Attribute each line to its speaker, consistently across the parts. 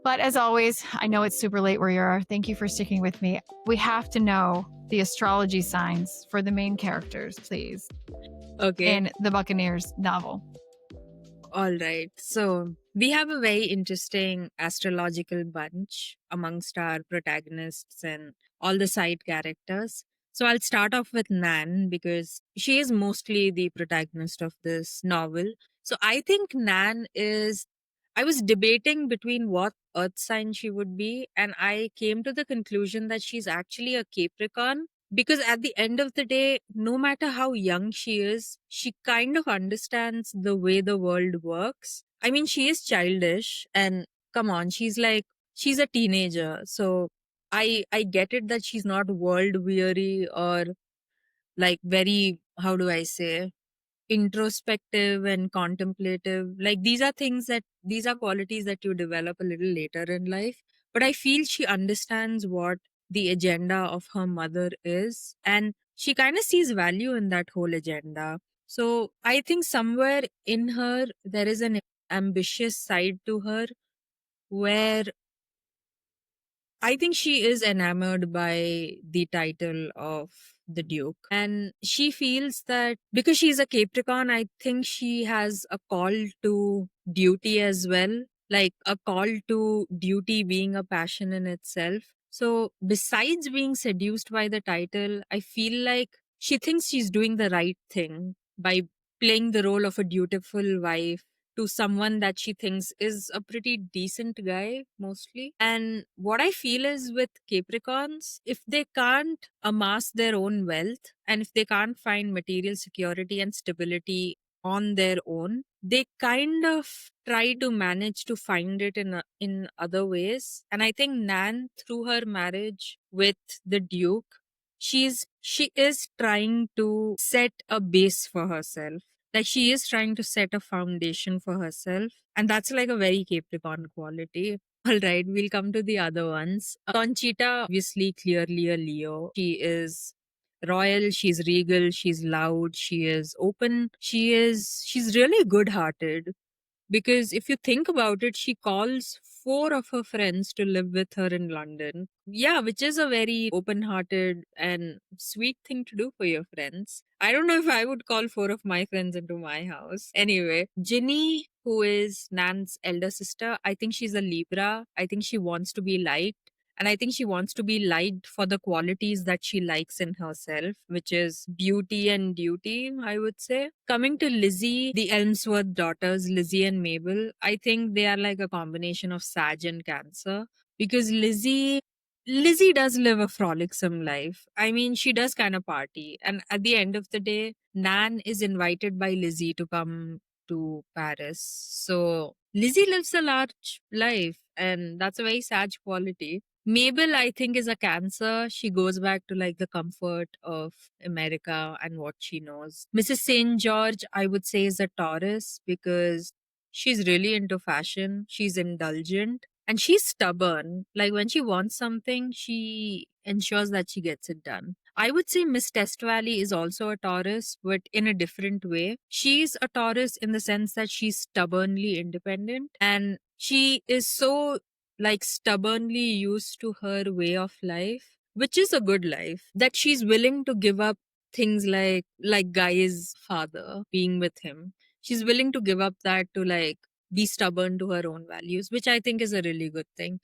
Speaker 1: But as always, I know it's super late where you are. Thank you for sticking with me. We have to know the astrology signs for the main characters, please,
Speaker 2: Okay,
Speaker 1: in the Buccaneers novel.
Speaker 2: all right. So we have a very interesting astrological bunch amongst our protagonists and all the side characters. So I'll start off with Nan because she is mostly the protagonist of this novel. So I think Nan is. I was debating between what earth sign she would be, and I came to the conclusion that she's actually a Capricorn because at the end of the day, no matter how young she is, she kind of understands the way the world works. I mean, she is childish, and come on, she's a teenager. So I get it that she's not world weary or like very, how do I say, introspective and contemplative. Like these are qualities that you develop a little later in life. But I feel she understands what the agenda of her mother is, and she kind of sees value in that whole agenda. So I think somewhere in her there is an ambitious side to her where I think she is enamored by the title of the Duke. And she feels that because she's a Capricorn, I think she has a call to duty as well, like a call to duty being a passion in itself. So, besides being seduced by the title, I feel like she thinks she's doing the right thing by playing the role of a dutiful wife to someone that she thinks is a pretty decent guy mostly. And what I feel is with Capricorns, if they can't amass their own wealth and if they can't find material security and stability on their own, they kind of try to manage to find it in other ways. And I think Nan, through her marriage with the Duke, she is trying to set a base for herself, like she is trying to set a foundation for herself. And that's like a very Capricorn quality. All right, we'll come to the other ones. Conchita, obviously, clearly a Leo. She is royal, she's regal, she's loud, she is open, she's really good hearted. Because if you think about it, she calls four of her friends to live with her in London. Yeah, which is a very open hearted and sweet thing to do for your friends. I don't know if I would call four of my friends into my house. Anyway, Ginny, who is Nan's elder sister, I think she's a Libra. I think she wants to be liked. And I think she wants to be liked for the qualities that she likes in herself, which is beauty and duty, I would say. Coming to Lizzie, the Elmsworth daughters, Lizzie and Mabel, I think they are like a combination of Sag and Cancer because Lizzie does live a frolicsome life. I mean, she does kind of party. And at the end of the day, Nan is invited by Lizzie to come to Paris. So Lizzie lives a large life, and that's a very sad quality. Mabel, I think, is a Cancer. She goes back to like the comfort of America and what she knows. Mrs. St. George, I would say, is a Taurus because she's really into fashion. She's indulgent and she's stubborn. Like when she wants something, she ensures that she gets it done. I would say Miss Test Valley is also a Taurus, but in a different way. She's a Taurus in the sense that she's stubbornly independent and she is so like stubbornly used to her way of life, which is a good life, that she's willing to give up things like Guy's father being with him. She's willing to give up that to like be stubborn to her own values, which I think is a really good thing.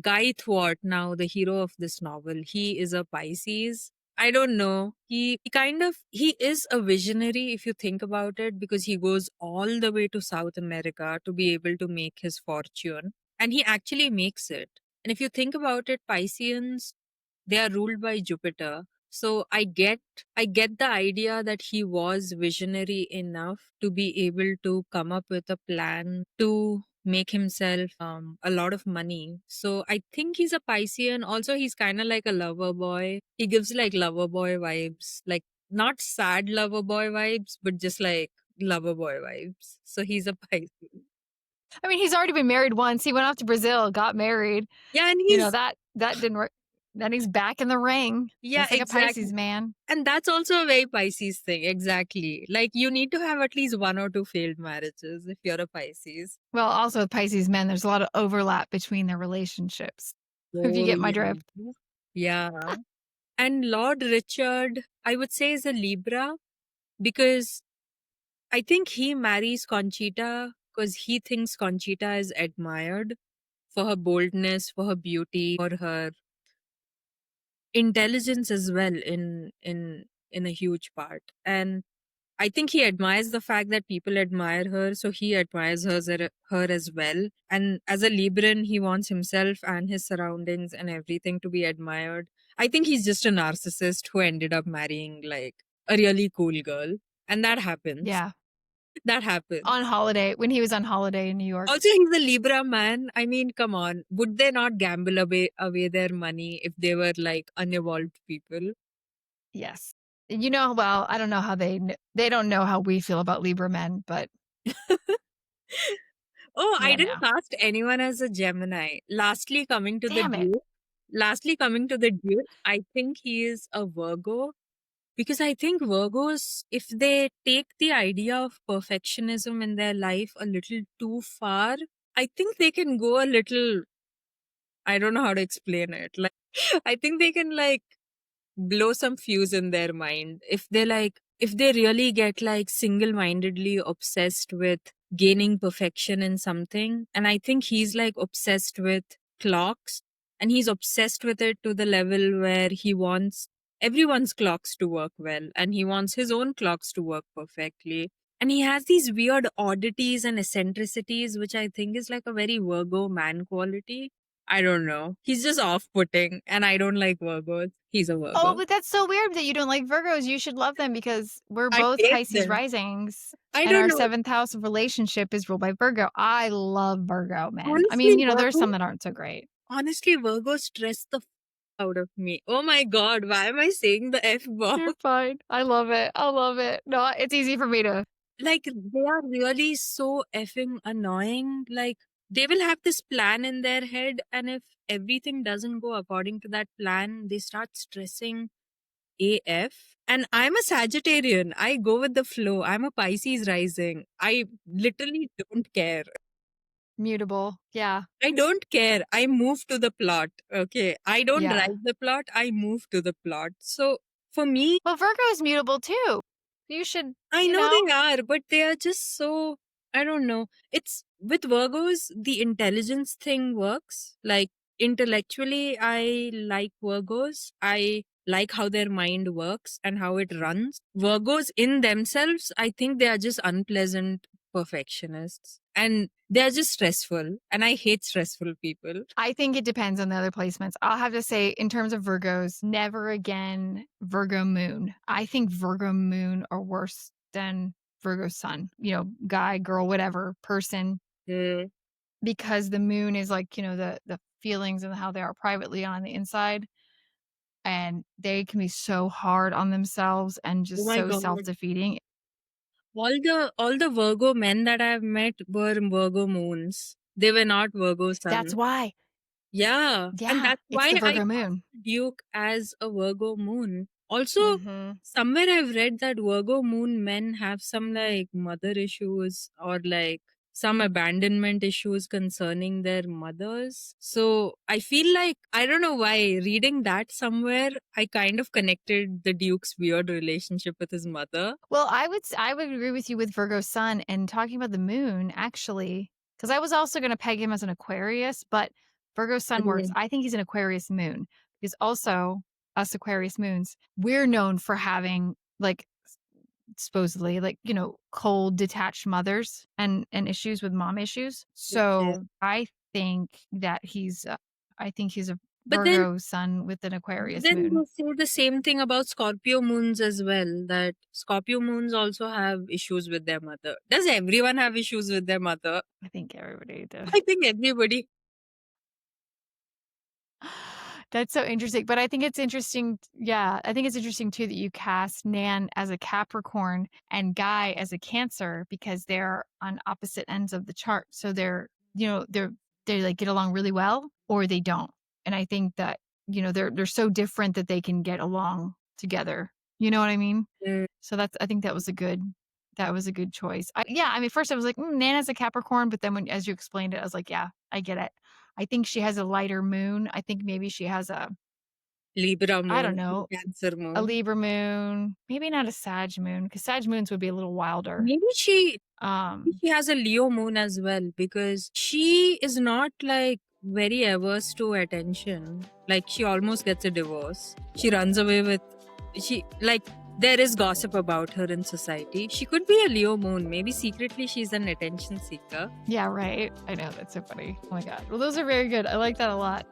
Speaker 2: Guy Thwart, now the hero of this novel, he is a Pisces. I don't know. He is a visionary if you think about it because he goes all the way to South America to be able to make his fortune, and he actually makes it. And if you think about it, Pisceans, they are ruled by Jupiter. So I get the idea that he was visionary enough to be able to come up with a plan to make himself a lot of money. So I think he's a Piscean. Also, he's kind of like a lover boy. He gives like lover boy vibes, like not sad lover boy vibes, but just like lover boy vibes. So he's a Piscean.
Speaker 1: I mean, he's already been married once. He went off to Brazil, got married.
Speaker 2: Yeah, and
Speaker 1: You know,
Speaker 2: he's
Speaker 1: that didn't work. Then he's back in the ring,
Speaker 2: Yeah,
Speaker 1: just like a
Speaker 2: exactly.
Speaker 1: Pisces man.
Speaker 2: And that's also a very Pisces thing. Exactly. Like you need to have at least one or two failed marriages if you're a Pisces.
Speaker 1: Well, also with Pisces men, there's a lot of overlap between their relationships, if you
Speaker 2: Oh,
Speaker 1: get my
Speaker 2: yeah.
Speaker 1: drift.
Speaker 2: Yeah. And Lord Richard, I would say, is a Libra because I think he marries Conchita because he thinks Conchita is admired for her boldness, for her beauty, for her intelligence as well in a huge part. And I think he admires the fact that people admire her, so he admires her as well. And as a Libran, he wants himself and his surroundings and everything to be admired. I think he's just a narcissist who ended up marrying like a really cool girl. And that happens.
Speaker 1: Yeah.
Speaker 2: That happens.
Speaker 1: On holiday, when he was on holiday in New York.
Speaker 2: Also, he's a Libra man. I mean, come on. Would they not gamble away their money if they were like unevolved people?
Speaker 1: Yes. You know, well, I don't know how they don't know how we feel about Libra men, but
Speaker 2: Oh, I
Speaker 1: yeah,
Speaker 2: didn't
Speaker 1: no.
Speaker 2: cast anyone as a Gemini. Lastly, coming to the
Speaker 1: Damn it.
Speaker 2: Duke. Lastly, coming to the Duke, I think he is a Virgo because I think Virgos, if they take the idea of perfectionism in their life a little too far, I think they can go a little. I don't know how to explain it. Like, I think they can like blow some fuse in their mind if they really get like single-mindedly obsessed with gaining perfection in something. And I think he's like obsessed with clocks, and he's obsessed with it to the level where he wants everyone's clocks to work well and he wants his own clocks to work perfectly. And he has these weird oddities and eccentricities which I think is like a very Virgo man quality. I don't know. He's just off putting, and I don't like Virgos. He's a
Speaker 1: Oh,
Speaker 2: Virgo.
Speaker 1: but that's so weird that you don't like Virgos. You should love them because we're
Speaker 2: I
Speaker 1: both
Speaker 2: hate
Speaker 1: Pisces
Speaker 2: them.
Speaker 1: risings
Speaker 2: I
Speaker 1: and
Speaker 2: don't
Speaker 1: our
Speaker 2: know.
Speaker 1: seventh house of relationship is ruled by Virgo. I love Virgo men. I
Speaker 2: Honestly,
Speaker 1: mean, there's
Speaker 2: Virgo,
Speaker 1: some that aren't so great.
Speaker 2: honestly, Virgo stress the out of me. Oh my god, why am I saying the F bomb?
Speaker 1: You're fine. I love it. I love it. No, it's easy for me to.
Speaker 2: Like, they are really so effing annoying. Like, they will have this plan in their head, and if everything doesn't go according to that plan, they start stressing AF. And I'm a Sagittarian. I go with the flow. I'm a Pisces rising. I literally don't care.
Speaker 1: Mutable. Yeah.
Speaker 2: I don't care. I move to the plot. Okay. I don't
Speaker 1: Yeah.
Speaker 2: write the plot. I move to the plot. So for me,
Speaker 1: Well, Virgo is mutable too. You should,
Speaker 2: I
Speaker 1: you
Speaker 2: know
Speaker 1: know,
Speaker 2: they are, but they are just so, I don't know. It's with Virgos, the intelligence thing works. Like intellectually, I like Virgos. I like how their mind works and how it runs. Virgos in themselves, I think they are just unpleasant perfectionists and they're just stressful. And I hate stressful people.
Speaker 1: I think it depends on the other placements. I'll have to say, in terms of Virgos, never again Virgo moon. I think Virgo moon are worse than Virgo sun, guy, girl, whatever person,
Speaker 2: Mm.
Speaker 1: because the moon is like, the feelings and how they are privately on the inside. And they can be so hard on themselves and
Speaker 2: Oh
Speaker 1: just
Speaker 2: my
Speaker 1: so
Speaker 2: God.
Speaker 1: self defeating.
Speaker 2: All the Virgo men that I've met were Virgo moons. They were not Virgo
Speaker 1: That's
Speaker 2: sun.
Speaker 1: why.
Speaker 2: Yeah. And
Speaker 1: Yeah.
Speaker 2: that's
Speaker 1: It's
Speaker 2: why
Speaker 1: the
Speaker 2: I
Speaker 1: Virgo
Speaker 2: cast
Speaker 1: moon.
Speaker 2: Duke as a Virgo moon. Also,
Speaker 1: Mm-hmm.
Speaker 2: somewhere I've read that Virgo moon men have some like mother issues or like some abandonment issues concerning their mothers. So I feel like, I don't know why, reading that somewhere, I kind of connected the Duke's weird relationship with his mother.
Speaker 1: Well, I would agree with you with Virgo sun and talking about the moon actually, because I was also going to peg him as an Aquarius, but Virgo sun works.
Speaker 2: Mm.
Speaker 1: I think he's an Aquarius moon because also us Aquarius moons, we're known for having like supposedly like cold detached mothers and issues with mom issues.
Speaker 2: Okay.
Speaker 1: So I think he's a
Speaker 2: But then
Speaker 1: Virgo sun with an
Speaker 2: But
Speaker 1: Aquarius
Speaker 2: then
Speaker 1: moon.
Speaker 2: they say the same thing about Scorpio moons as well, that Scorpio moons also have issues with their mother. Does everyone have issues with their mother?
Speaker 1: I think everybody does.
Speaker 2: I think everybody.
Speaker 1: That's so interesting. But I think it's interesting. Yeah, I think it's interesting too that you cast Nan as a Capricorn and Guy as a Cancer because they're on opposite ends of the chart. So they like get along really well or they don't. And I think that they're so different that they can get along together. You know what I mean?
Speaker 2: Mm.
Speaker 1: So I think that was a good choice. Yeah, I mean, first I was like, Nana's a Capricorn, but then as you explained it, I was like, yeah, I get it. I think she has a lighter moon. I think maybe she has
Speaker 2: Libra
Speaker 1: I don't
Speaker 2: moon,
Speaker 1: know,
Speaker 2: Cancer
Speaker 1: a
Speaker 2: moon.
Speaker 1: Libra moon, maybe not a Sag moon, because Sag moons would be a little wilder.
Speaker 2: Maybe
Speaker 1: Um,
Speaker 2: she has a Leo moon as well because she is not like very averse to attention. Like she almost gets a divorce. She runs away with she like there is gossip about her in society. She could be a Leo moon. Maybe secretly she's an attention seeker.
Speaker 1: yeah, right. I know that's so funny. Oh my god. Well, those are very good. I like that a lot.